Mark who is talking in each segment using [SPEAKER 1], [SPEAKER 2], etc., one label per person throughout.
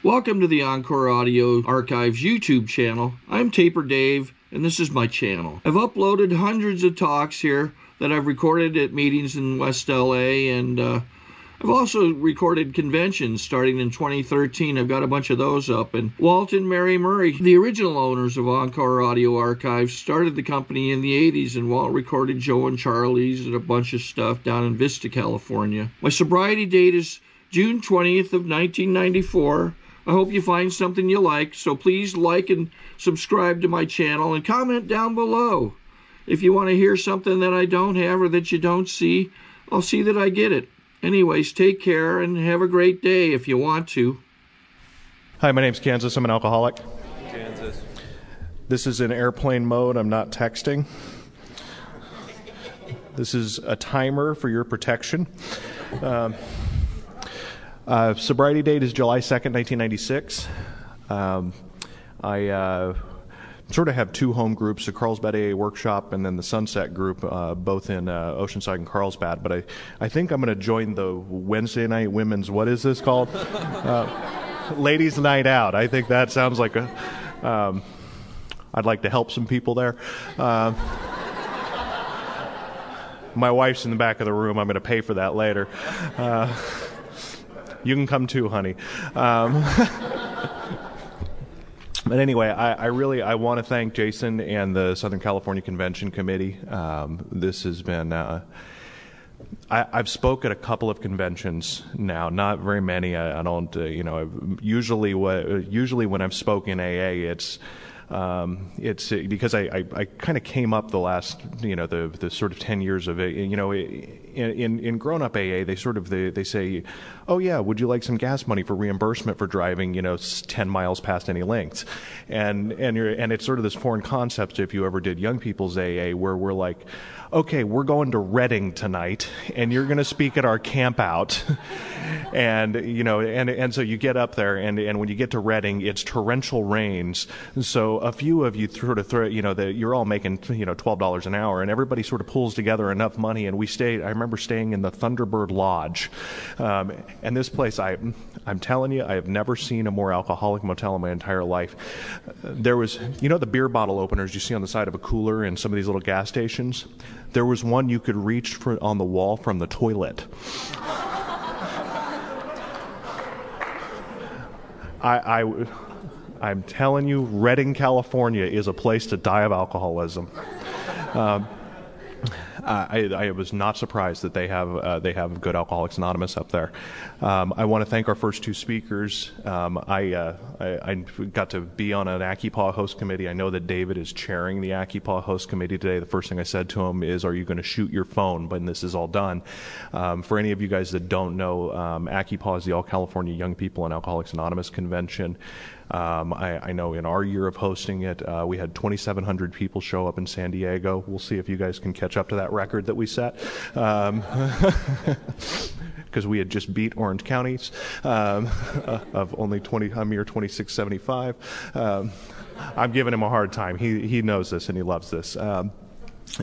[SPEAKER 1] Welcome to the Encore Audio Archives YouTube channel. I'm Taper Dave, and this is my channel. I've uploaded hundreds of talks here that I've recorded at meetings in West LA, and I've also recorded conventions starting in 2013. I've got a bunch of those up. And Walt and Mary Murray, the original owners of Encore Audio Archives, started the company in the 80s, and Walt recorded Joe and Charlie's and a bunch of stuff down in Vista, California. My sobriety date is June 20th of 1994. I hope you find something you like, so please like and subscribe to my channel and comment down below. If you want to hear something that I don't have or that you don't see, I'll see that I get it. Anyways, take care and have a great day if you want to.
[SPEAKER 2] Hi, my name's Kansas. I'm an alcoholic.
[SPEAKER 3] Kansas.
[SPEAKER 2] This is in airplane mode. I'm not texting. This is a timer for your protection. Sobriety date is July 2nd, 1996. I sort of have two home groups, the Carlsbad AA Workshop and then the Sunset Group, both in Oceanside and Carlsbad. But I think I'm going to join the Wednesday night women's, what is this called? Ladies' Night Out. I think that sounds like a, I'd like to help some people there. My wife's in the back of the room. I'm going to pay for that later. You can come too, honey. But anyway, I want to thank Jason and the Southern California Convention Committee. This has been, I've spoke at a couple of conventions now, not very many. I don't, usually when I've spoken AA, it's because I kind of came up the last, the sort of 10 years of it, in grown-up AA, they say, oh yeah, would you like some gas money for reimbursement for driving, 10 miles past any lengths? And it's sort of this foreign concept if you ever did young people's AA, where we're like, okay, we're going to Redding tonight, and you're going to speak at our camp out. And so you get up there, and when you get to Redding, it's torrential rains. So a few of you sort of throw, you're all making, $12 an hour, and everybody sort of pulls together enough money, and we stayed, I remember staying in the Thunderbird Lodge. And this place, I'm telling you, I have never seen a more alcoholic motel in my entire life. There was, the beer bottle openers you see on the side of a cooler in some of these little gas stations? There was one you could reach on the wall from the toilet. I'm telling you, Redding, California is a place to die of alcoholism. I was not surprised that they have Good Alcoholics Anonymous up there. I want to thank our first two speakers. I got to be on an ACIPA host committee. I know that David is chairing the ACIPA host committee today. The first thing I said to him is, are you going to shoot your phone when this is all done? For any of you guys that don't know, ACIPA is the All California Young People and Alcoholics Anonymous Convention. I know in our year of hosting it, we had 2,700 people show up in San Diego. We'll see if you guys can catch up to that record that we set. Because we had just beat Orange County's of only a mere 2,675. I'm giving him a hard time. He knows this and he loves this.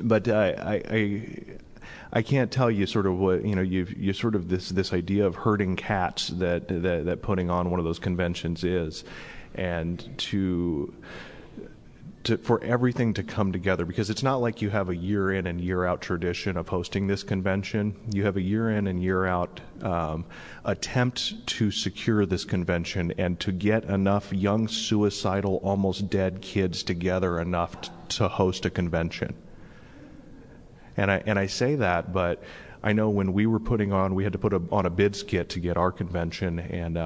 [SPEAKER 2] But I can't tell you sort of what, you sort of this idea of herding cats that putting on one of those conventions is, and for everything to come together, because it's not like you have a year in and year out tradition of hosting this convention. You have a year in and year out attempt to secure this convention and to get enough young, suicidal, almost dead kids together enough to host a convention. And I say that, but I know when we were we had to put on a bid skit to get our convention, and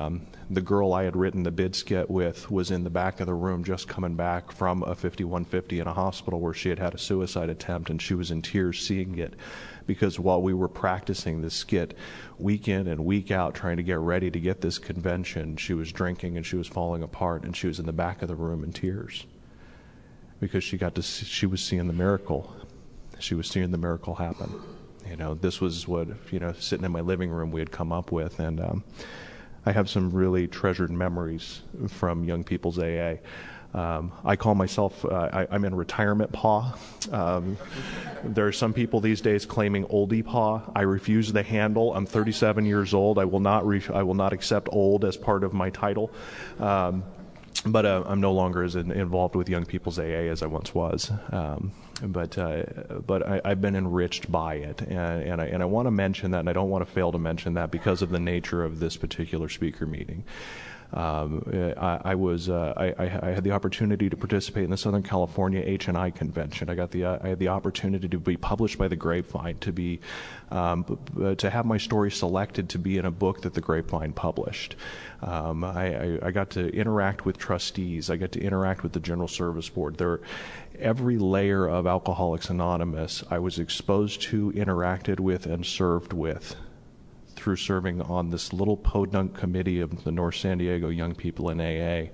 [SPEAKER 2] the girl I had written the bid skit with was in the back of the room just coming back from a 5150 in a hospital where she had had a suicide attempt, and she was in tears seeing it, because while we were practicing this skit week in and week out trying to get ready to get this convention, she was drinking and she was falling apart, and she was in the back of the room in tears because she was seeing the miracle. She was seeing the miracle happen. This was what, sitting in my living room we had come up with. And I have some really treasured memories from Young People's AA. I call myself, I'm in retirement paw. There are some people these days claiming oldie paw. I refuse the handle. I'm 37 years old. I will not accept old as part of my title. But I'm no longer as involved with Young People's AA as I once was. But I've been enriched by it, and I want to mention that, and I don't want to fail to mention that because of the nature of this particular speaker meeting. I had the opportunity to participate in the Southern California H&I convention. I had the opportunity to be published by the Grapevine, to have my story selected to be in a book that the Grapevine published. I got to interact with trustees. I got to interact with the General Service Board. Every layer of Alcoholics Anonymous I was exposed to, interacted with, and served with through serving on this little podunk committee of the North San Diego Young People in AA.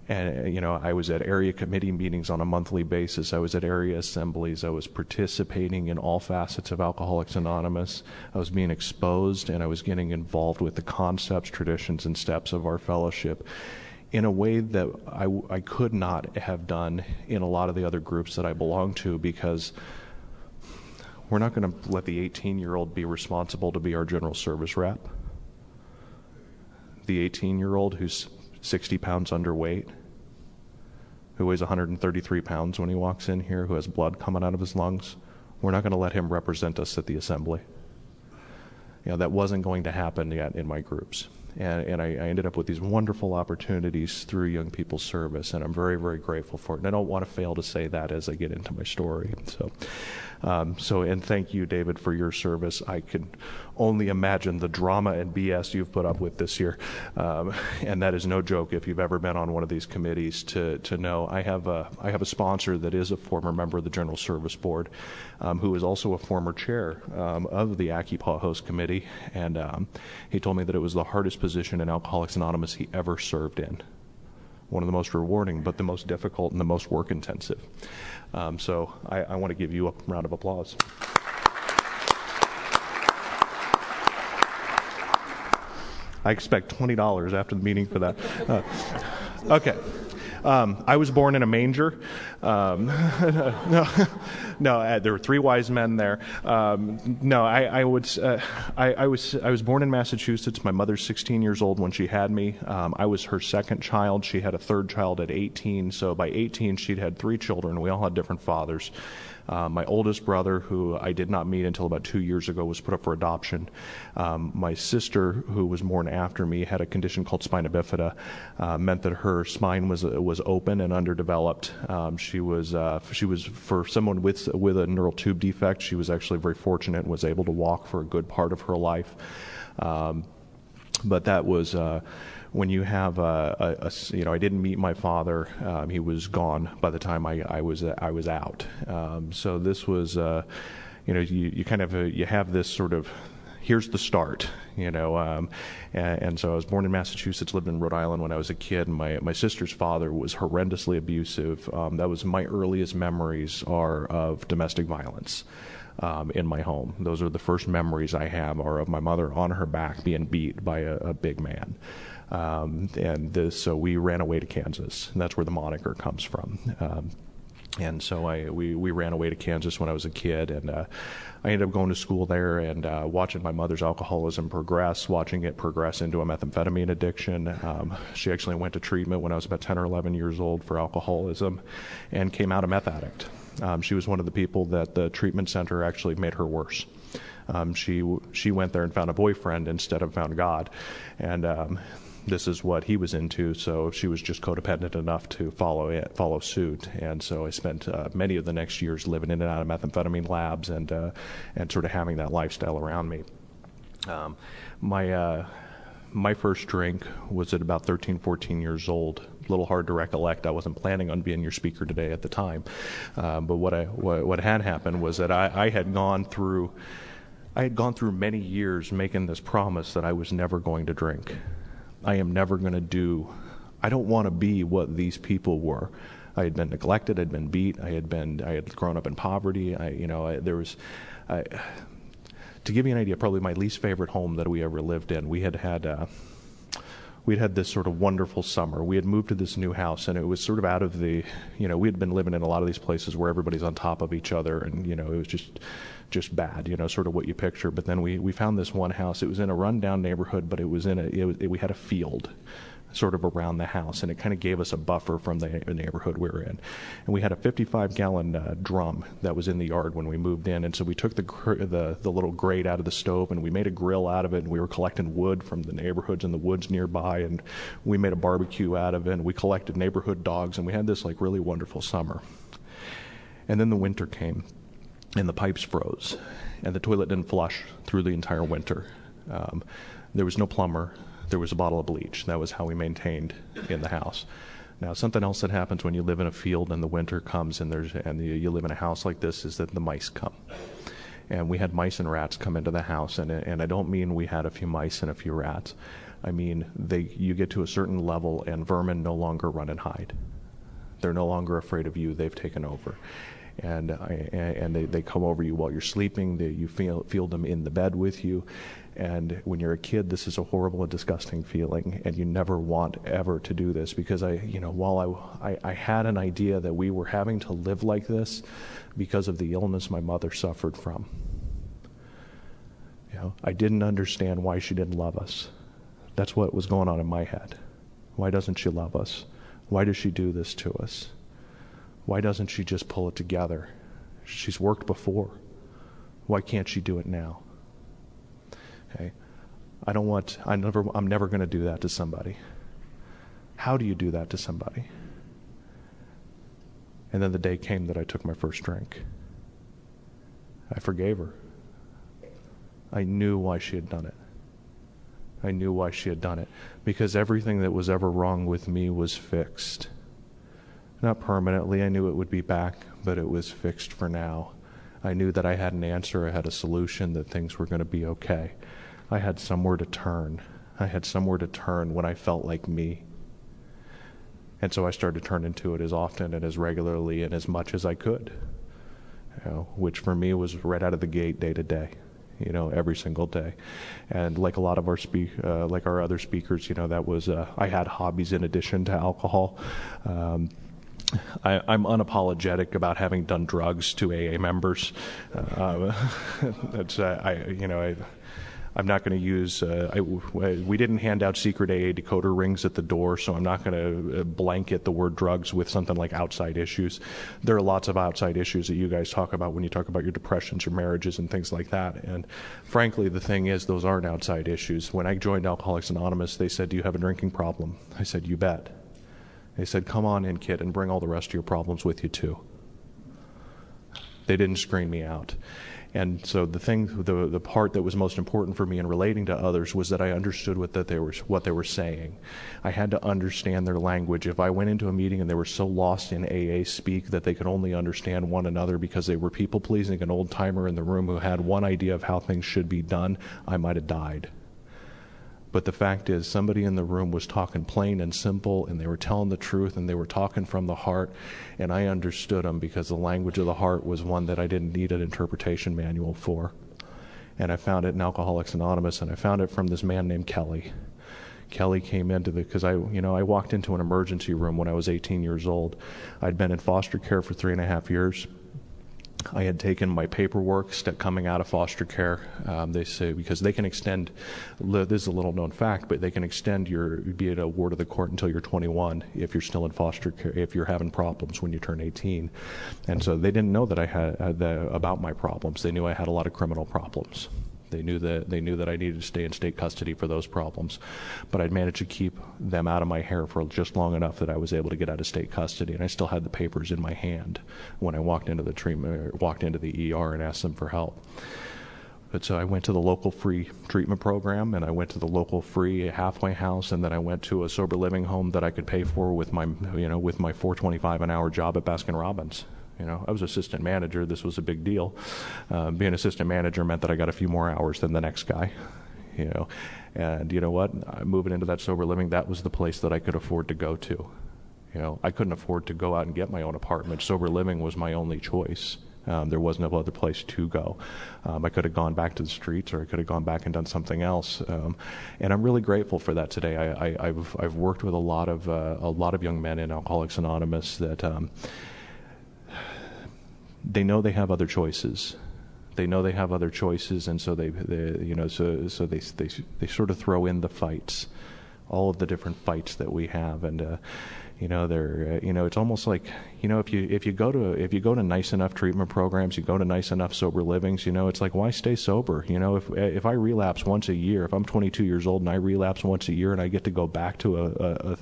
[SPEAKER 2] And, I was at area committee meetings on a monthly basis. I was at area assemblies. I was participating in all facets of Alcoholics Anonymous. I was being exposed, and I was getting involved with the concepts, traditions, and steps of our fellowship in a way that I could not have done in a lot of the other groups that I belong to, because we're not going to let the 18-year-old be responsible to be our general service rep. The 18-year-old who's 60 pounds underweight, who weighs 133 pounds when he walks in here, who has blood coming out of his lungs, we're not going to let him represent us at the assembly. That wasn't going to happen yet in my groups. And I ended up with these wonderful opportunities through Young People's Service, and I'm very, very grateful for it. And I don't want to fail to say that as I get into my story. And thank you, David, for your service. I can only imagine the drama and BS you've put up with this year. And that is no joke if you've ever been on one of these committees to know. I have a sponsor that is a former member of the General Service Board, who is also a former chair of the ACIPA Host Committee. And he told me that it was the hardest position in Alcoholics Anonymous he ever served in. One of the most rewarding, but the most difficult and the most work intensive. So I want to give you a round of applause. I expect $20 after the meeting for that. Okay. I was born in a manger. No, there were 3 wise men there. I was born in Massachusetts. My mother's 16 years old when she had me. I was her second child. She had a third child at 18. So by 18, she'd had 3 children. We all had different fathers. My oldest brother, who I did not meet until about 2 years ago, was put up for adoption. My sister, who was born after me, had a condition called spina bifida, meant that her spine was open and underdeveloped. She was for someone with a neural tube defect. She was actually very fortunate and was able to walk for a good part of her life. But that was. When you have I didn't meet my father. He was gone by the time I was out. So this was, you kind of you have this sort of, here's the start, and so I was born in Massachusetts, lived in Rhode Island when I was a kid. My sister's father was horrendously abusive. That was my earliest memories are of domestic violence. In my home. Those are the first memories I have are of my mother on her back being beat by a big man. So we ran away to Kansas, and that's where the moniker comes from. And so we ran away to Kansas when I was a kid, and I ended up going to school there and watching my mother's alcoholism progress, watching it progress into a methamphetamine addiction. She actually went to treatment when I was about 10 or 11 years old for alcoholism and came out a meth addict. She was one of the people that the treatment center actually made her worse. She went there and found a boyfriend instead of found God, and this is what he was into. So she was just codependent enough to follow suit. And so I spent many of the next years living in and out of methamphetamine labs and sort of having that lifestyle around me. My first drink was at about 13, 14 years old. A little hard to recollect. I wasn't planning on being your speaker today at the time. But what had happened was that I had gone through many years making this promise that I was never going to drink. I am never going to do. I don't want to be what these people were. I had been neglected. I'd been beat. I had grown up in poverty. To give you an idea, probably my least favorite home that we ever lived in, we'd had this sort of wonderful summer. We had moved to this new house, and it was sort of out of the, we had been living in a lot of these places where everybody's on top of each other, and, it was just bad, sort of what you picture. But then we found this one house. It was in a rundown neighborhood, but it was we had a field sort of around the house, and it kind of gave us a buffer from the neighborhood we were in. And we had a 55-gallon drum that was in the yard when we moved in, and so we took the little grate out of the stove, and we made a grill out of it, and we were collecting wood from the neighborhoods and the woods nearby, and we made a barbecue out of it, and we collected neighborhood dogs, and we had this like really wonderful summer. And then the winter came, and the pipes froze, and the toilet didn't flush through the entire winter. There was no plumber. There was a bottle of bleach. That was how we maintained in the house. Now, something else that happens when you live in a field and the winter comes and you live in a house like this is that the mice come. And we had mice and rats come into the house, and I don't mean we had a few mice and a few rats. I mean you get to a certain level and vermin no longer run and hide. They're no longer afraid of you. They've taken over. And they come over you while you're sleeping. You feel them in the bed with you. And when you're a kid, this is a horrible and disgusting feeling, and you never want ever to do this, because while I had an idea that we were having to live like this because of the illness my mother suffered from. I didn't understand why she didn't love us. That's what was going on in my head. Why doesn't she love us? Why does she do this to us? Why doesn't she just pull it together? She's worked before. Why can't she do it now? Okay. I'm never going to do that to somebody. How do you do that to somebody? And then the day came that I took my first drink. I forgave her. I knew why she had done it. I knew why she had done it. Because everything that was ever wrong with me was fixed. Not permanently. I knew it would be back, but it was fixed for now. I knew that I had an answer, I had a solution, that things were going to be okay. I had somewhere to turn. I had somewhere to turn when I felt like me. And so I started turning to it as often and as regularly and as much as I could, which for me was right out of the gate, day to day, every single day. And like a lot of like our other speakers, that was, I had hobbies in addition to alcohol. I'm unapologetic about having done drugs to AA members. I'm not going to use, we didn't hand out secret AA decoder rings at the door, so I'm not going to blanket the word drugs with something like outside issues. There are lots of outside issues that you guys talk about when you talk about your depressions, your marriages, and things like that. And frankly, the thing is, those aren't outside issues. When I joined Alcoholics Anonymous, they said, "Do you have a drinking problem?" I said, "You bet." They said, "Come on in, kid, and bring all the rest of your problems with you, too." They didn't screen me out. And so the part that was most important for me in relating to others was that I understood what they were saying. I had to understand their language. If I went into a meeting and they were so lost in AA speak that they could only understand one another because they were people-pleasing, an old-timer in the room who had one idea of how things should be done, I might have died. But the fact is, somebody in the room was talking plain and simple, and they were telling the truth, and they were talking from the heart, and I understood them because the language of the heart was one that I didn't need an interpretation manual for. And I found it in Alcoholics Anonymous, and I found it from this man named Kelly. Kelly came into because I walked into an emergency room when I was 18 years old. I'd been in foster care for 3.5 years. I had taken my paperwork coming out of foster care. They say, because they can extend, this is a little known fact, but they can extend be it a ward of the court until you're 21 if you're still in foster care, if you're having problems when you turn 18. And so they didn't know that I had about my problems. They knew I had a lot of criminal problems. They knew that I needed to stay in state custody for those problems, but I'd managed to keep them out of my hair for just long enough that I was able to get out of state custody, and I still had the papers in my hand when I walked into the ER and asked them for help. But so I went to the local free treatment program, and I went to the local free halfway house, and then I went to a sober living home that I could pay for with my $4.25 an hour job at Baskin Robbins. I was assistant manager. This was a big deal. Being assistant manager meant that I got a few more hours than the next guy. And you know what? Moving into that sober living, that was the place that I could afford to go to. I couldn't afford to go out and get my own apartment. Sober living was my only choice. There was no other place to go. I could have gone back to the streets, or I could have gone back and done something else. And I'm really grateful for that today. I've worked with a lot of young men in Alcoholics Anonymous that they know they have other choices. They know they have other choices, and so they sort of throw in the fights, all of the different fights that we have, and it's almost like, if you go to nice enough treatment programs, you go to nice enough sober livings, it's like, why stay sober? If I relapse once a year, if I'm 22 years old and I relapse once a year and I get to go back to a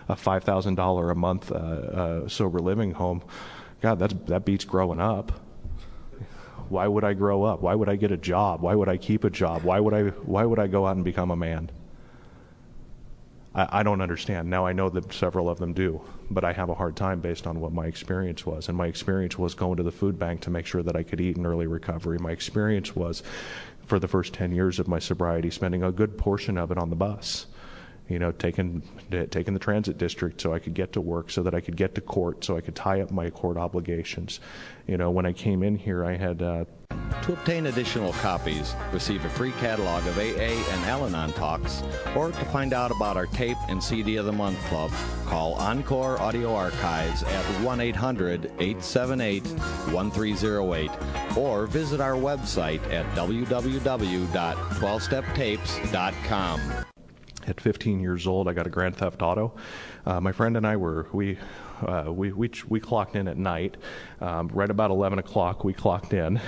[SPEAKER 2] $5,000 a month sober living home, God, that beats growing up. Why would I grow up? Why would I get a job? Why would I keep a job? Why would I go out and become a man? I don't understand. Now I know that several of them do, but I have a hard time based on what my experience was. And my experience was going to the food bank to make sure that I could eat in early recovery. My experience was, for the first 10 years of my sobriety, spending a good portion of it on the bus. Taking the transit district so I could get to work, so that I could get to court, so I could tie up my court obligations. When I came in here, I had...
[SPEAKER 3] To obtain additional copies, receive a free catalog of AA and Al-Anon talks, or to find out about our tape and CD of the Month Club, call Encore Audio Archives at 1-800-878-1308, or visit our website at www.12steptapes.com.
[SPEAKER 2] At 15 years old, I got a Grand Theft Auto. My friend and I we clocked in at night. Right about 11 o'clock, we clocked in.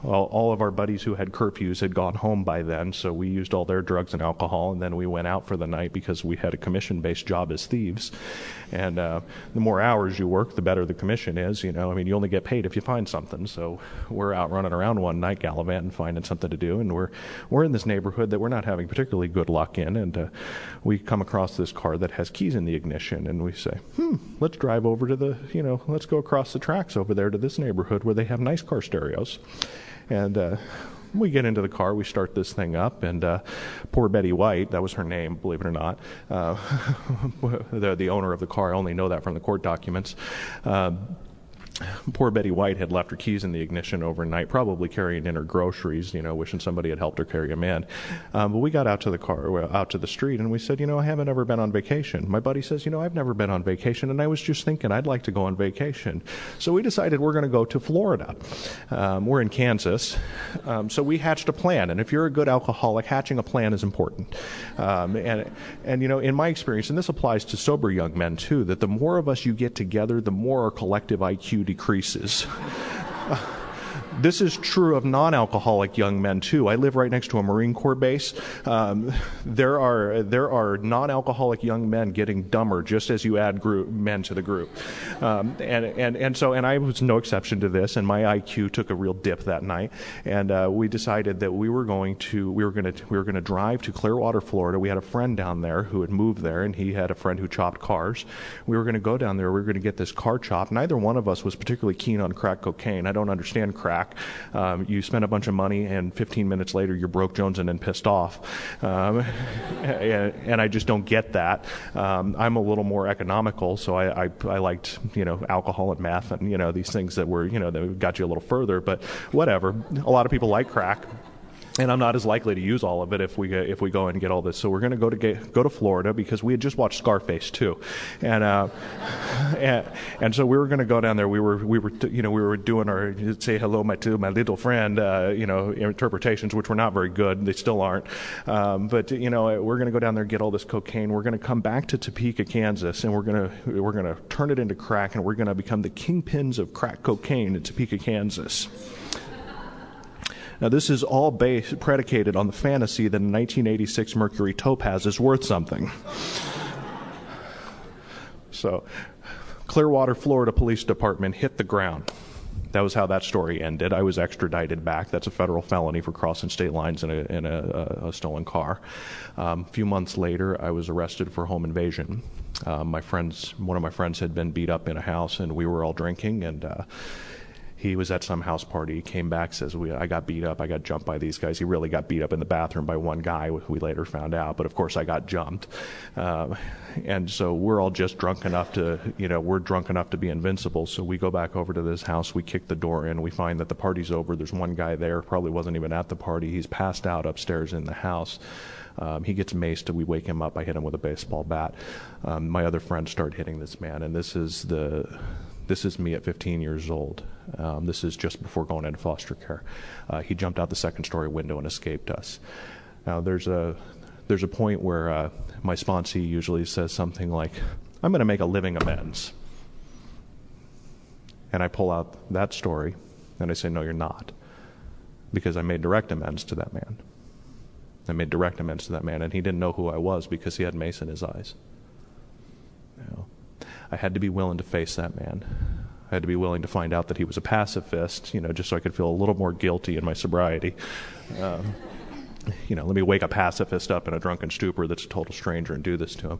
[SPEAKER 2] All of our buddies who had curfews had gone home by then, so we used all their drugs and alcohol, and then we went out for the night because we had a commission-based job as thieves. And the more hours you work, the better the commission is. You only get paid if you find something. So we're out running around one night gallivanting, finding something to do, and we're in this neighborhood that we're not having particularly good luck in, and we come across this car that has keys in the ignition, and we say, let's drive over to let's go across the tracks over there to this neighborhood where they have nice car stereos. And we get into the car, we start this thing up, and poor Betty White, that was her name, believe it or not, the owner of the car, I only know that from the court documents. Poor Betty White had left her keys in the ignition overnight, probably carrying in her groceries, wishing somebody had helped her carry them in. But we got out to the street, and we said, I haven't ever been on vacation. My buddy says, I've never been on vacation, and I was just thinking I'd like to go on vacation. So we decided we're going to go to Florida. We're in Kansas. So we hatched a plan, and if you're a good alcoholic, hatching a plan is important. And in my experience, and this applies to sober young men too, that the more of us you get together, the more our collective IQ decreases. This is true of non-alcoholic young men too. I live right next to a Marine Corps base. There are non-alcoholic young men getting dumber just as you add men to the group, and I was no exception to this. And my IQ took a real dip that night, and we decided that we were going to drive to Clearwater, Florida. We had a friend down there who had moved there, and he had a friend who chopped cars. We were going to go down there. We were going to get this car chopped. Neither one of us was particularly keen on crack cocaine. I don't understand crack. You spend a bunch of money, and 15 minutes later, you're broke, jonesing, and pissed off. And I just don't get that. I'm a little more economical, so I liked, alcohol and meth and, these things that were, that got you a little further. But whatever. A lot of people like crack. And I'm not as likely to use all of it if we go and get all this. So we're going to go to Florida because we had just watched Scarface too, and so we were going to go down there. We were doing our say hello to my little friend interpretations, which were not very good. They still aren't. But we're going to go down there and get all this cocaine. We're going to come back to Topeka, Kansas, and we're going to turn it into crack, and we're going to become the kingpins of crack cocaine in Topeka, Kansas. Now, this is all predicated on the fantasy that a 1986 Mercury Topaz is worth something. So, Clearwater, Florida Police Department hit the ground. That was how that story ended. I was extradited back. That's a federal felony for crossing state lines in a stolen car. A few months later, I was arrested for home invasion. One of my friends had been beat up in a house, and we were all drinking, and He was at some house party. He came back, says, I got beat up. I got jumped by these guys. He really got beat up in the bathroom by one guy, we later found out. But, of course, I got jumped. And so we're all just drunk enough to, we're drunk enough to be invincible. So we go back over to this house. We kick the door in. We find that the party's over. There's one guy there, probably wasn't even at the party. He's passed out upstairs in the house. He gets maced. We wake him up. I hit him with a baseball bat. My other friends start hitting this man, and this is me at 15 years old. This is just before going into foster care. He jumped out the second-story window and escaped us. Now, there's a point where my sponsee usually says something like, I'm going to make a living amends. And I pull out that story, and I say, no, you're not. Because I made direct amends to that man. I made direct amends to that man, and he didn't know who I was because he had mace in his eyes. I had to be willing to face that man. I had to be willing to find out that he was a pacifist, just so I could feel a little more guilty in my sobriety. Let me wake a pacifist up in a drunken stupor that's a total stranger and do this to him.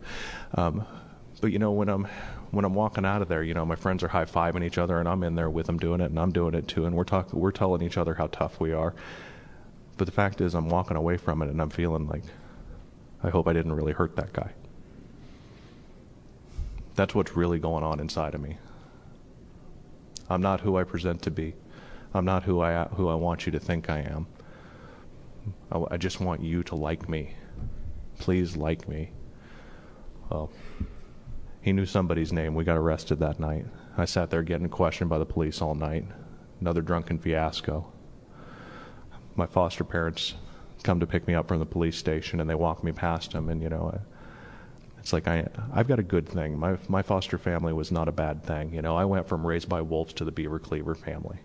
[SPEAKER 2] But when I'm walking out of there, my friends are high-fiving each other, and I'm in there with them doing it, and I'm doing it too, and we're telling each other how tough we are. But the fact is, I'm walking away from it, and I'm feeling like, I hope I didn't really hurt that guy. That's what's really going on inside of me. I'm not who I present to be. I'm not who I want you to think I am. I just want you to like me. Please like me. Well, he knew somebody's name. We got arrested that night. I sat there getting questioned by the police all night. Another drunken fiasco. My foster parents come to pick me up from the police station, and they walk me past him, and it's like I've got a good thing. My foster family was not a bad thing. I went from raised by wolves to the beaver cleaver family.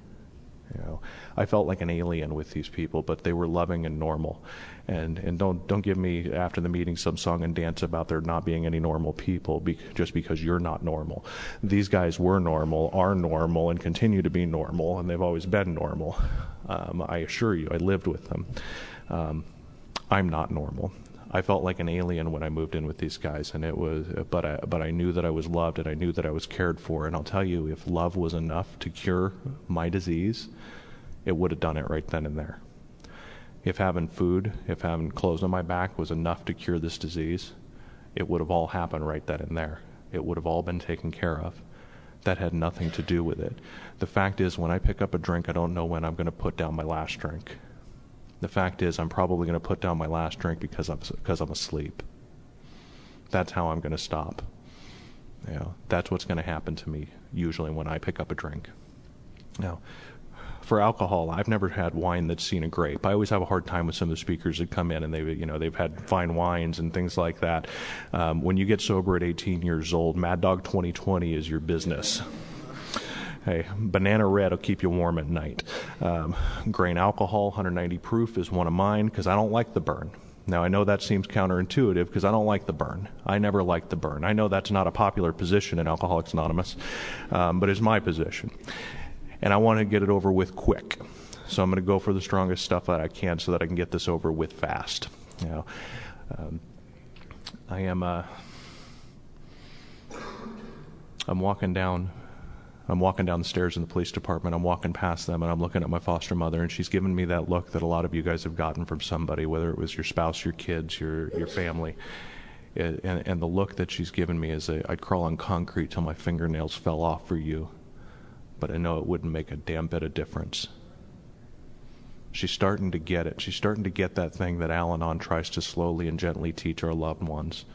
[SPEAKER 2] I felt like an alien with these people, but they were loving and normal. And don't give me after the meeting some song and dance about there not being any normal people just because you're not normal. These guys were normal, are normal, and continue to be normal, and they've always been normal. I assure you, I lived with them. I'm not normal. I felt like an alien when I moved in with these guys, and but I knew that I was loved, and I knew that I was cared for. And I'll tell you, if love was enough to cure my disease, it would have done it right then and there. If having food, if having clothes on my back was enough to cure this disease, it would have all happened right then and there. It would have all been taken care of. That had nothing to do with it. The fact is, when I pick up a drink, I don't know when I'm going to put down my last drink. The fact is, I'm probably going to put down my last drink because I'm asleep. That's how I'm going to stop. That's what's going to happen to me usually when I pick up a drink. Now, for alcohol, I've never had wine that's seen a grape. I always have a hard time with some of the speakers that come in and they've had fine wines and things like that. When you get sober at 18 years old, Mad Dog 2020 is your business. Hey, Banana Red will keep you warm at night. Grain alcohol, 190 proof, is one of mine because I don't like the burn. Now, I know that seems counterintuitive because I don't like the burn. I never liked the burn. I know that's not a popular position in Alcoholics Anonymous, but it's my position. And I want to get it over with quick. So I'm going to go for the strongest stuff that I can so that I can get this over with fast. I'm walking down the stairs in the police department. I'm walking past them, and I'm looking at my foster mother, and she's giving me that look that a lot of you guys have gotten from somebody, whether it was your spouse, your kids, your family. And the look that she's given me is I'd crawl on concrete till my fingernails fell off for you, but I know it wouldn't make a damn bit of difference. She's starting to get it. She's starting to get that thing that Al-Anon tries to slowly and gently teach our loved ones.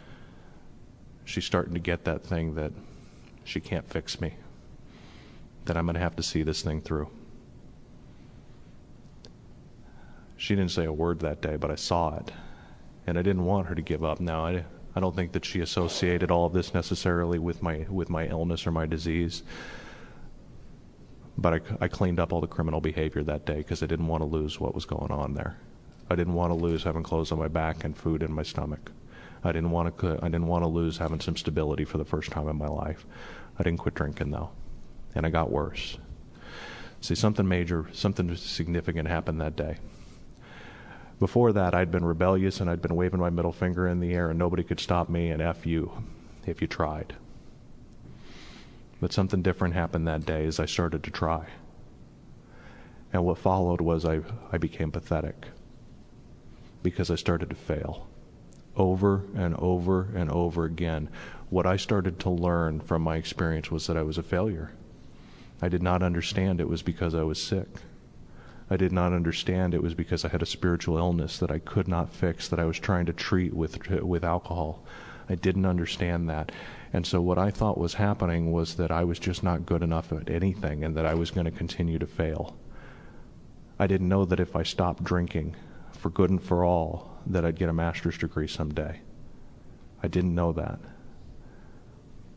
[SPEAKER 2] She's starting to get that thing that she can't fix me, that I'm going to have to see this thing through. She didn't say a word that day, but I saw it, and I didn't want her to give up. Now, I don't think that she associated all of this necessarily with my illness or my disease, but I cleaned up all the criminal behavior that day because I didn't want to lose what was going on there. I didn't want to lose having clothes on my back and food in my stomach. I didn't want to lose having some stability for the first time in my life. I didn't quit drinking though, and I got worse. See, something significant happened that day. Before that, I'd been rebellious and I'd been waving my middle finger in the air and nobody could stop me, and F you if you tried. But something different happened that day as I started to try. And what followed was I became pathetic because I started to fail over and over and over again. What I started to learn from my experience was that I was a failure. I did not understand it was because I was sick. I did not understand it was because I had a spiritual illness that I could not fix, that I was trying to treat with alcohol. I didn't understand that. And so what I thought was happening was that I was just not good enough at anything and that I was going to continue to fail. I didn't know that if I stopped drinking for good and for all, that I'd get a master's degree someday. I didn't know that.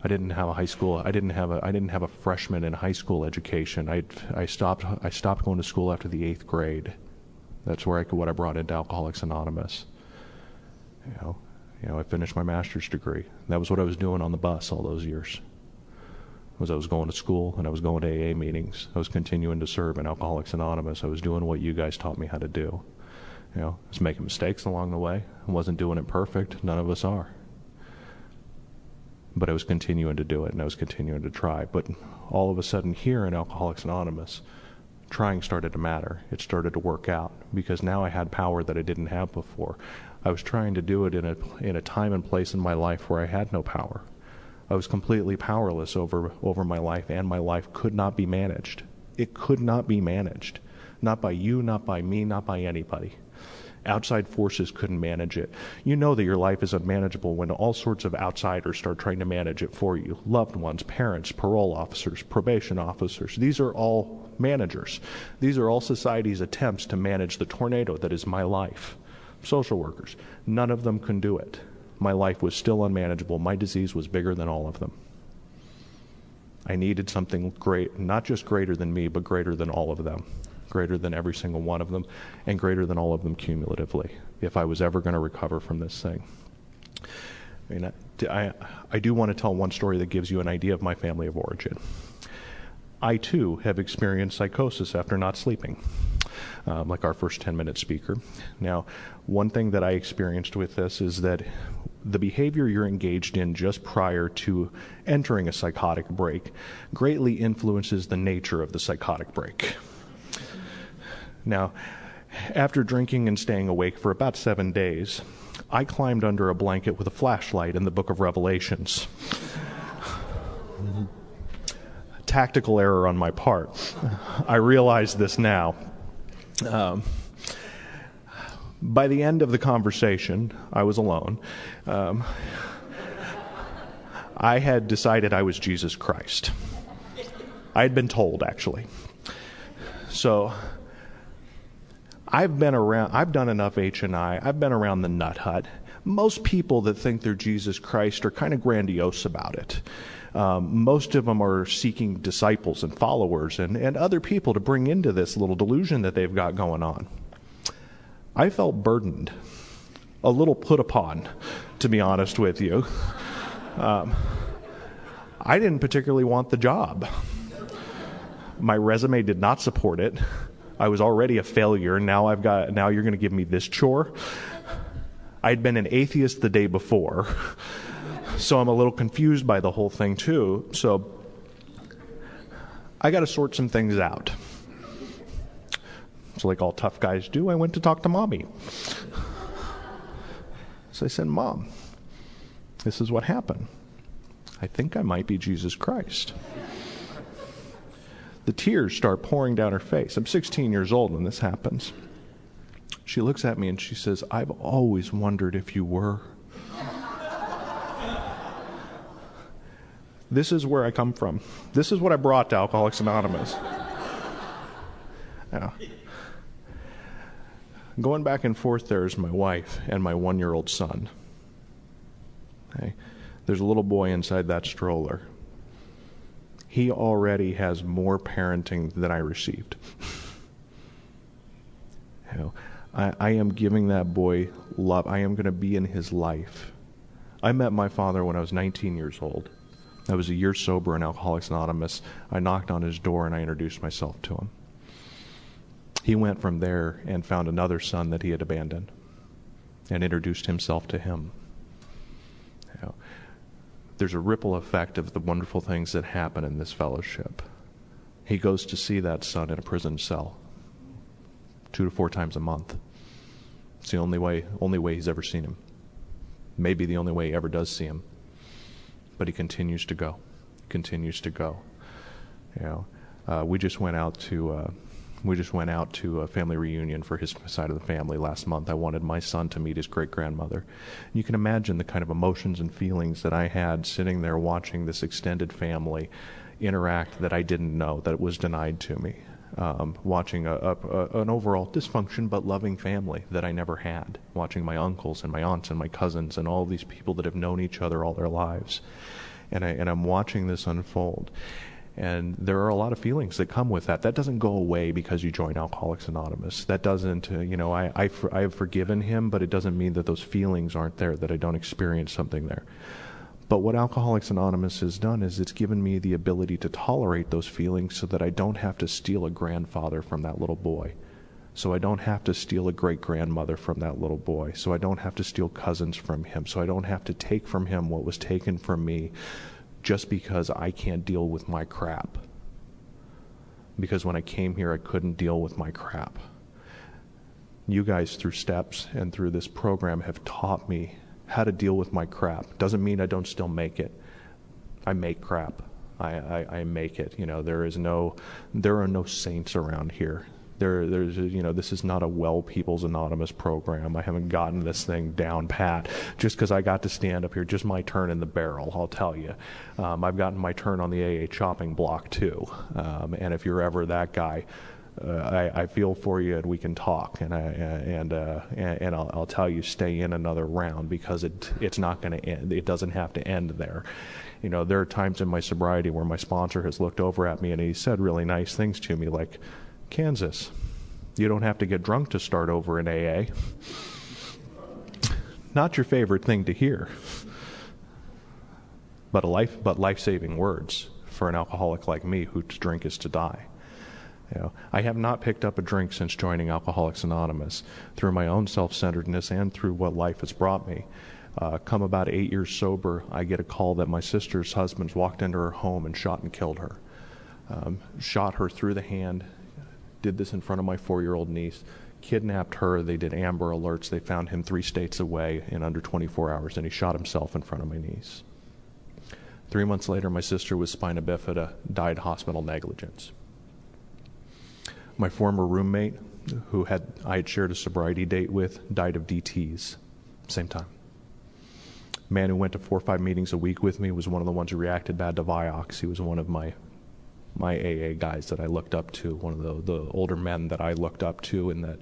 [SPEAKER 2] I didn't have a freshman in high school education. I stopped going to school after the 8th grade. That's what I brought into Alcoholics Anonymous. You know, I finished my master's degree. That was what I was doing on the bus all those years. I was going to school and I was going to AA meetings. I was continuing to serve in Alcoholics Anonymous. I was doing what you guys taught me how to do. You know, I was making mistakes along the way. I wasn't doing it perfect. None of us are. But I was continuing to do it, and I was continuing to try. But all of a sudden here in Alcoholics Anonymous, trying started to matter. It started to work out because now I had power that I didn't have before. I was trying to do it in a time and place in my life where I had no power. I was completely powerless over my life, and my life could not be managed. It could not be managed. Not by you, not by me, not by anybody. Outside forces couldn't manage it. You know that your life is unmanageable when all sorts of outsiders start trying to manage it for you. Loved ones, parents, parole officers, probation officers. These are all managers. These are all society's attempts to manage the tornado that is my life. Social workers. None of them can do it. My life was still unmanageable. My disease was bigger than all of them. I needed something great, not just greater than me, but greater than all of them. Greater than every single one of them, and greater than all of them cumulatively, if I was ever going to recover from this thing. I mean, I do want to tell one story that gives you an idea of my family of origin. I, too, have experienced psychosis after not sleeping, like our first 10-minute speaker. Now, one thing that I experienced with this is that the behavior you're engaged in just prior to entering a psychotic break greatly influences the nature of the psychotic break. Now, after drinking and staying awake for about 7 days, I climbed under a blanket with a flashlight in the book of Revelations. Tactical error on my part. I realize this now. By the end of the conversation, I was alone. I had decided I was Jesus Christ. I had been told, actually. So I've done enough H&I. I've been around the nut hut. Most people that think they're Jesus Christ are kind of grandiose about it. Most of them are seeking disciples and followers and other people to bring into this little delusion that they've got going on. I felt burdened, a little put upon, to be honest with you. I didn't particularly want the job. My resume did not support it. I was already a failure. Now you're going to give me this chore. I'd been an atheist the day before, so I'm a little confused by the whole thing too. So I got to sort some things out. So like all tough guys do, I went to talk to Mommy. So I said, Mom, this is what happened. I think I might be Jesus Christ. The tears start pouring down her face. I'm 16 years old when this happens. She looks at me and she says, I've always wondered if you were. This is where I come from. This is what I brought to Alcoholics Anonymous. Now, going back and forth there is my wife and my 1-year-old son. Okay. There's a little boy inside that stroller. He already has more parenting than I received. You know, I am giving that boy love. I am going to be in his life. I met my father when I was 19 years old. I was a year sober in Alcoholics Anonymous. I knocked on his door and I introduced myself to him. He went from there and found another son that he had abandoned and introduced himself to him. You know, there's a ripple effect of the wonderful things that happen in this fellowship. He goes to see that son in a prison cell. 2 to 4 times a month. It's the only way he's ever seen him. Maybe the only way he ever does see him. But he continues to go. We just went out to a family reunion for his side of the family last month. I wanted my son to meet his great-grandmother. You can imagine the kind of emotions and feelings that I had sitting there watching this extended family interact that I didn't know, that was denied to me. Watching an overall dysfunction but loving family that I never had. Watching my uncles and my aunts and my cousins and all these people that have known each other all their lives. And I'm watching this unfold. And there are a lot of feelings that come with that. That doesn't go away because you join Alcoholics Anonymous. That doesn't, I have forgiven him, but it doesn't mean that those feelings aren't there, that I don't experience something there. But what Alcoholics Anonymous has done is it's given me the ability to tolerate those feelings so that I don't have to steal a grandfather from that little boy. So I don't have to steal a great-grandmother from that little boy. So I don't have to steal cousins from him. So I don't have to take from him what was taken from me just because I can't deal with my crap. Because when I came here, I couldn't deal with my crap. You guys, through steps and through this program, have taught me how to deal with my crap. Doesn't mean I don't still make it. I make crap. I make it. There are no saints around here. This is not a Well People's Anonymous program. I haven't gotten this thing down pat just because I got to stand up here. Just my turn in the barrel, I'll tell you. I've gotten my turn on the AA chopping block too. And if you're ever that guy, I feel for you, and we can talk. And I'll tell you, stay in another round because it's not going to end. It doesn't have to end there. There are times in my sobriety where my sponsor has looked over at me and he said really nice things to me, like, Kansas, you don't have to get drunk to start over in AA. Not your favorite thing to hear, but life-saving words for an alcoholic like me whose drink is to die. I have not picked up a drink since joining Alcoholics Anonymous through my own self-centeredness and through what life has brought me. Come about 8 years sober, I get a call that my sister's husband's walked into her home and shot and killed her. Shot her through the hand, did this in front of my 4-year-old niece, kidnapped her. They did Amber Alerts. They found him 3 states away in under 24 hours, and he shot himself in front of my niece. 3 months later, my sister with spina bifida died hospital negligence. My former roommate, who I had shared a sobriety date with, died of DTs. Same time. Man who went to 4 or 5 meetings a week with me was one of the ones who reacted bad to Vioxx. He was one of my AA guys that I looked up to, one of the older men that I looked up to, and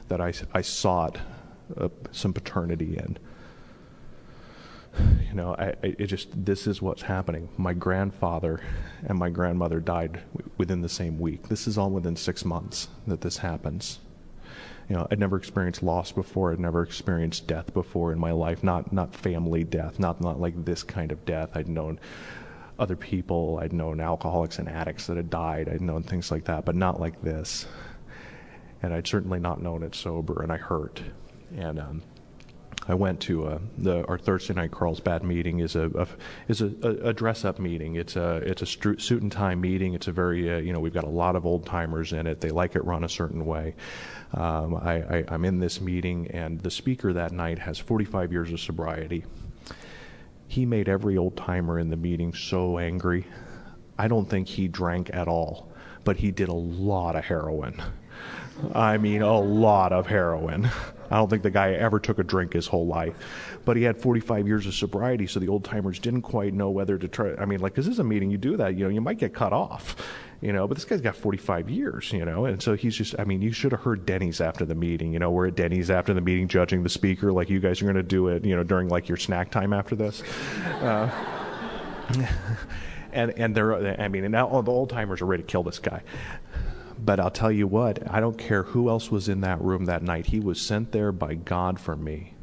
[SPEAKER 2] that I sought some paternity in. This is what's happening. My grandfather and my grandmother died within the same week. This is all within 6 months that this happens. I'd never experienced loss before. I'd never experienced death before in my life. Not family death. Not like this kind of death. I'd known other people. I'd known alcoholics and addicts that had died. I'd known things like that, but not like this. And I'd certainly not known it sober, and I hurt. And I went to our Thursday night Carlsbad meeting is a dress-up meeting. It's a suit and tie meeting. It's a very we've got a lot of old timers in it. They like it run a certain way. I'm in this meeting, and the speaker that night has 45 years of sobriety. He made every old timer in the meeting so angry. I don't think he drank at all, but he did a lot of heroin. I mean, a lot of heroin. I don't think the guy ever took a drink his whole life. But he had 45 years of sobriety, so the old-timers didn't quite know whether to try. I mean, because this is a meeting, you do that, you might get cut off, but this guy's got 45 years, and so he's just, you should have heard Denny's after the meeting. We're at Denny's after the meeting judging the speaker like you guys are going to do it, during, like, your snack time after this. And they're, and now the old-timers are ready to kill this guy. But I'll tell you what, I don't care who else was in that room that night. He was sent there by God for me.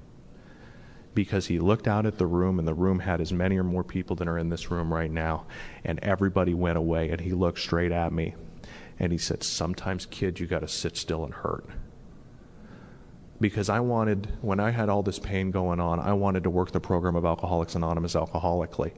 [SPEAKER 2] Because he looked out at the room, and the room had as many or more people than are in this room right now. And everybody went away, and he looked straight at me. And he said, sometimes, kid, you got to sit still and hurt. Because when I had all this pain going on, I wanted to work the program of Alcoholics Anonymous alcoholically.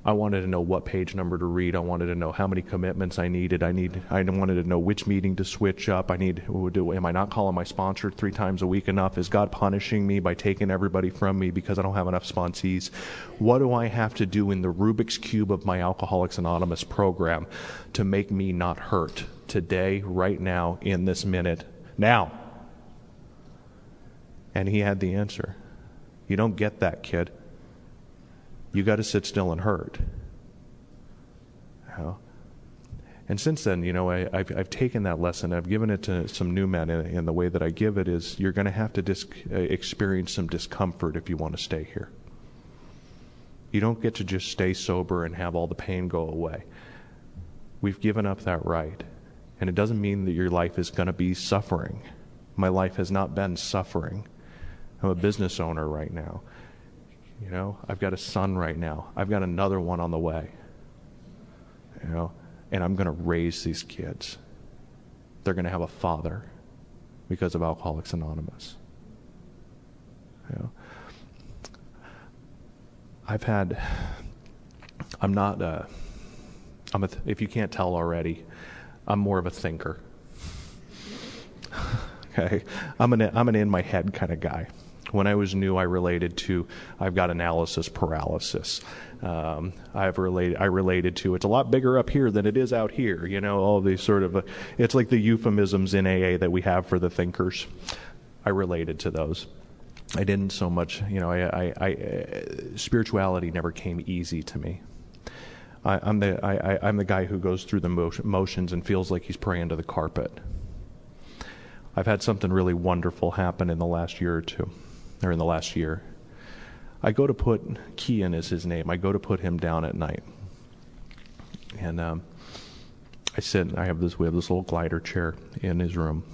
[SPEAKER 2] I wanted to know what page number to read. I wanted to know how many commitments I needed. I wanted to know which meeting to switch up. Am I not calling my sponsor 3 times a week enough? Is God punishing me by taking everybody from me because I don't have enough sponsees? What do I have to do in the Rubik's Cube of my Alcoholics Anonymous program to make me not hurt today, right now, in this minute, now? And he had the answer. You don't get that, kid. You got to sit still and hurt. You know? And since then, I've taken that lesson. I've given it to some new men, and the way that I give it is you're going to have to experience some discomfort if you want to stay here. You don't get to just stay sober and have all the pain go away. We've given up that right. And it doesn't mean that your life is going to be suffering. My life has not been suffering. I'm a business owner right now. I've got a son right now. I've got another one on the way. And I'm going to raise these kids. They're going to have a father because of Alcoholics Anonymous. If you can't tell already, I'm more of a thinker. Okay, I'm an in my head kind of guy. When I was new, I've got analysis paralysis. I related to, it's a lot bigger up here than it is out here. All these sort of, it's like the euphemisms in AA that we have for the thinkers. I related to those. I didn't so much, spirituality never came easy to me. I'm the guy who goes through the motions and feels like he's praying to the carpet. I've had something really wonderful happen in the last year or two. Or in the last year. I go to put, Kian is his name, I go to put him down at night. And we have this little glider chair in his room.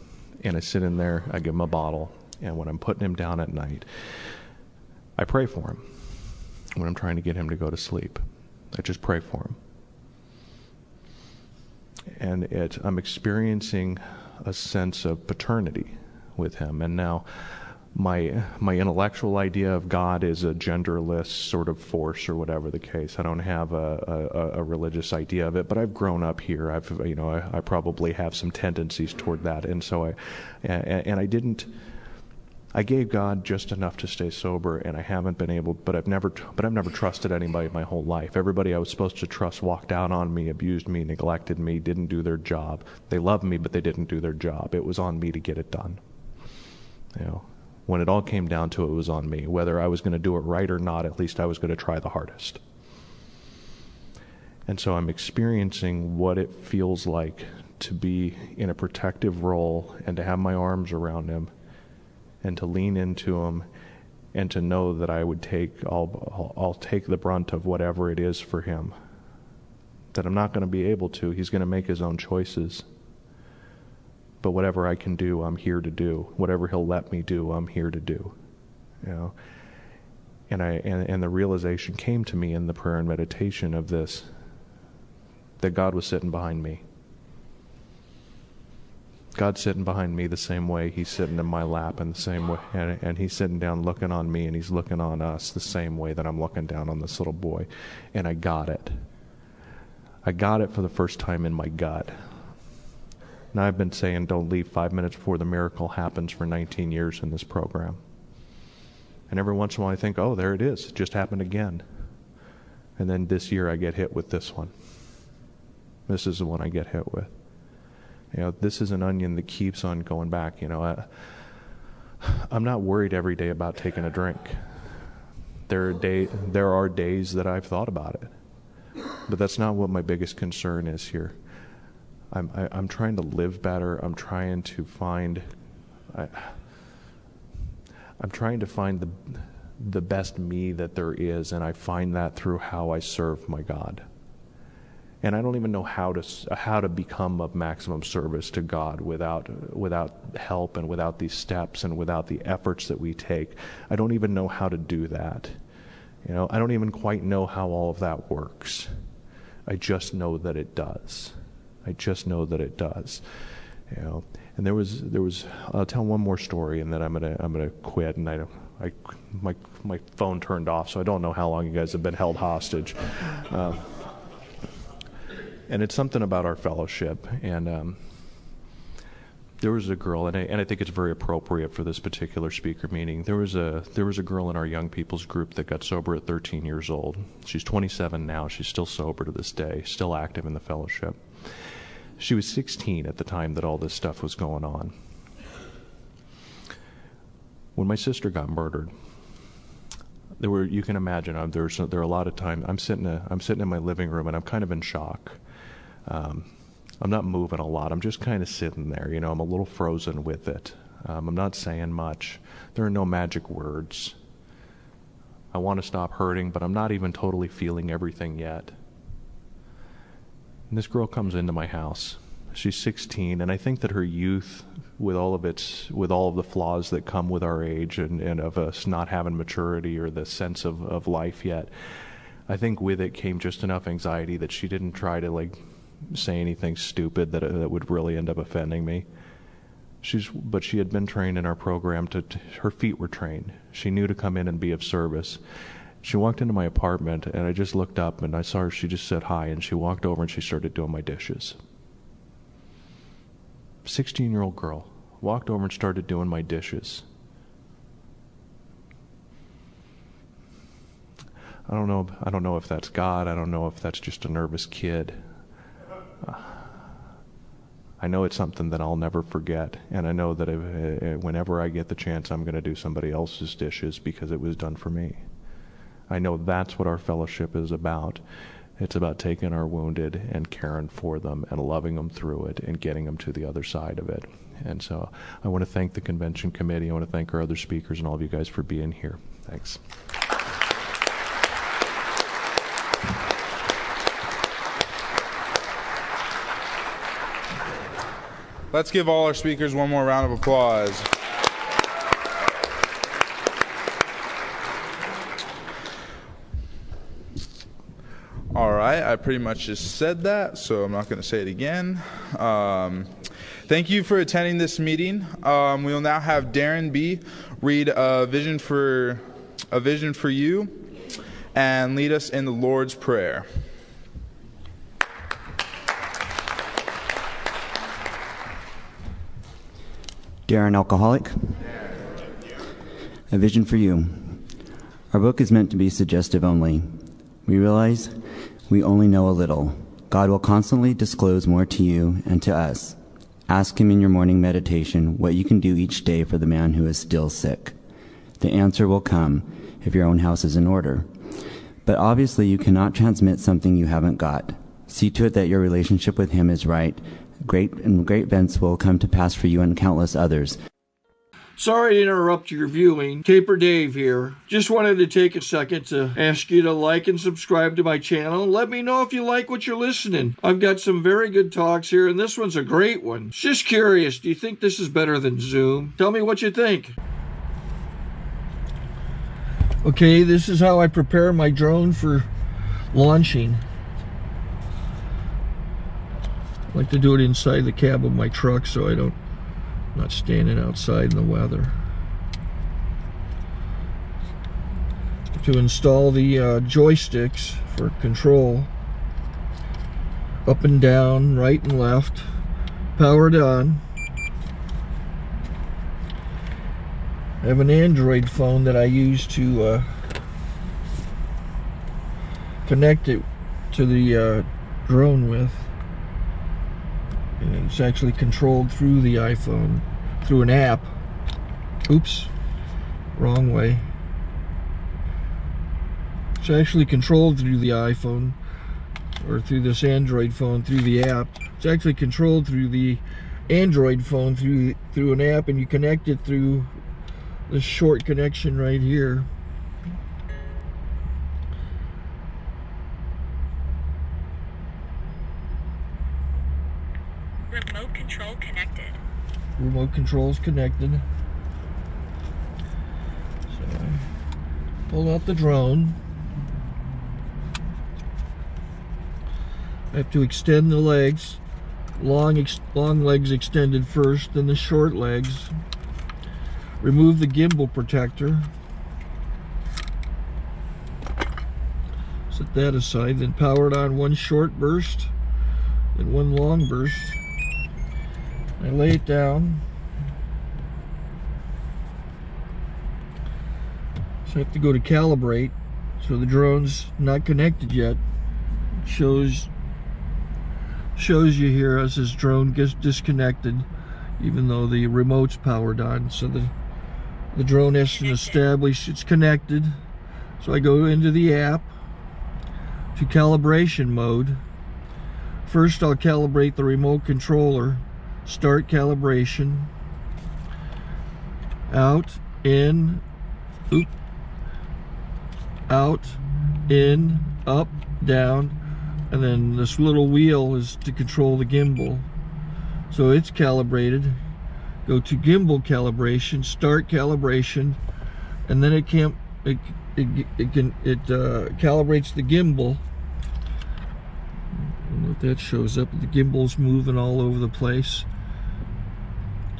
[SPEAKER 2] And I sit in there, I give him a bottle, and when I'm putting him down at night, I pray for him. When I'm trying to get him to go to sleep, I just pray for him. And I'm experiencing a sense of paternity with him. And now, my intellectual idea of God is a genderless sort of force or whatever the case. I don't have a religious idea of it, but I've grown up here. I probably have some tendencies toward that, and so I gave God just enough to stay sober, and I haven't been able. But I've never trusted anybody my whole life. Everybody I was supposed to trust walked out on me, abused me, neglected me, didn't do their job. They loved me, but they didn't do their job. It was on me to get it done. When it all came down to it, it was on me. Whether I was going to do it right or not, at least I was going to try the hardest. And so I'm experiencing what it feels like to be in a protective role and to have my arms around him and to lean into him and to know that I'll take the brunt of whatever it is for him. That I'm not going to be able to. He's going to make his own choices. But whatever I can do, I'm here to do. Whatever he'll let me do, I'm here to do. And the realization came to me in the prayer and meditation of this, that God was sitting behind me. God's sitting behind me the same way he's sitting in my lap in the same way, and he's sitting down looking on me, and he's looking on us the same way that I'm looking down on this little boy. And I got it. I got it for the first time in my gut. Now, I've been saying don't leave 5 minutes before the miracle happens for 19 years in this program. And every once in a while I think, oh, there it is. It just happened again. And then this year I get hit with this one. This is the one I get hit with. This is an onion that keeps on going back. I'm not worried every day about taking a drink. There are days that I've thought about it. But that's not what my biggest concern is here. I'm trying to live better. I'm trying to find the best me that there is, and I find that through how I serve my God. And I don't even know how to become of maximum service to God without help and without these steps and without the efforts that we take. I don't even know how to do that. I don't even quite know how all of that works. I just know that it does. And there was I'll tell one more story, and then I'm gonna quit, and my phone turned off, so I don't know how long you guys have been held hostage. And it's something about our fellowship. And there was a girl, and I think it's very appropriate for this particular speaker meeting. There was a girl in our young people's group that got sober at 13 years old. She's 27 now. She's still sober to this day, still active in the fellowship. She was 16 at the time that all this stuff was going on. When my sister got murdered, you can imagine, there are a lot of times I'm sitting in my living room and I'm kind of in shock. I'm not moving a lot. I'm just kind of sitting there. You know, I'm a little frozen with it. I'm not saying much. There are no magic words. I want to stop hurting, but I'm not even totally feeling everything yet. And this girl comes into my house. She's 16, and I think that her youth, with all of the flaws that come with our age and of us not having maturity or the sense of life yet, I think with it came just enough anxiety that she didn't try to say anything stupid that would really end up offending me. But she had been trained in our program her feet were trained. She knew to come in and be of service. She walked into my apartment, and I just looked up, and I saw her. She just said hi, and she walked over, and she started doing my dishes. 16-year-old girl walked over and started doing my dishes. I don't know if that's God. I don't know if that's just a nervous kid. I know it's something that I'll never forget, and I know that whenever I get the chance, I'm going to do somebody else's dishes because it was done for me. I know that's what our fellowship is about. It's about taking our wounded and caring for them and loving them through it and getting them to the other side of it. And so I want to thank the convention committee. I want to thank our other speakers and all of you guys for being here. Thanks.
[SPEAKER 4] Let's give all our speakers one more round of applause. All right, I pretty much just said that, so I'm not going to say it again. Thank you for attending this meeting. We will now have Darren B. read a vision for you and lead us in the Lord's Prayer.
[SPEAKER 5] Darren Alcoholic. A vision for you. Our book is meant to be suggestive only. We realize we only know a little. God will constantly disclose more to you and to us. Ask Him in your morning meditation what you can do each day for the man who is still sick. The answer will come if your own house is in order. But obviously you cannot transmit something you haven't got. See to it that your relationship with Him is right. Great events will come to pass for you and countless others.
[SPEAKER 1] Sorry to interrupt your viewing. Taper Dave here. Just wanted to take a second to ask you to like and subscribe to my channel. Let me know if you like what you're listening. I've got some very good talks here, and this one's a great one. Just curious, do you think this is better than Zoom? Tell me what you think. Okay, this is how I prepare my drone for launching. I like to do it inside the cab of my truck so I'm not standing outside in the weather. To install the joysticks for control, up and down, right and left, powered on. I have an Android phone that I use to connect it to the drone with. And it's actually controlled through the iPhone, through an app. Oops, wrong way. It's actually controlled through the iPhone, or through this Android phone, through the app. It's actually controlled through the Android phone, through an app, and you connect it through this short connection right here.
[SPEAKER 6] Remote control connected.
[SPEAKER 1] Remote control's connected. So I pull out the drone. I have to extend the legs. Long legs extended first, then the short legs. Remove the gimbal protector. set that aside, then power it on one short burst and one long burst. I lay it down. So I have to go to calibrate. So the drone's not connected yet. It shows you here as this drone gets disconnected, even though the remote's powered on. So the drone has to establish it's connected. So I go into the app to calibration mode. First I'll calibrate the remote controller. Start calibration. Out, in, oop, out, in, up, down, and then this little wheel is to control the gimbal. So it's calibrated. Go to gimbal calibration, start calibration, and then it calibrates the gimbal. I don't know if that shows up. The gimbal's moving all over the place.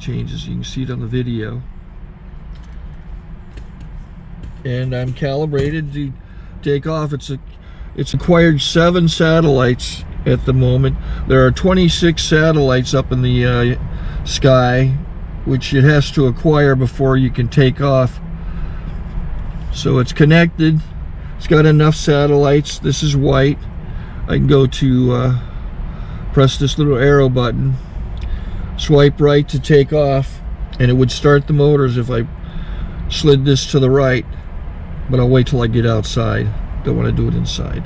[SPEAKER 1] Changes, you can see it on the video. And I'm calibrated to take off. It's acquired 7 satellites at the moment. There are 26 satellites up in the sky, which it has to acquire before you can take off. So it's connected. It's got enough satellites. This is white. I can go to press this little arrow button, swipe right to take off, and it would start the motors if I slid this to the right. But I'll wait till I get outside. Don't want to do it inside.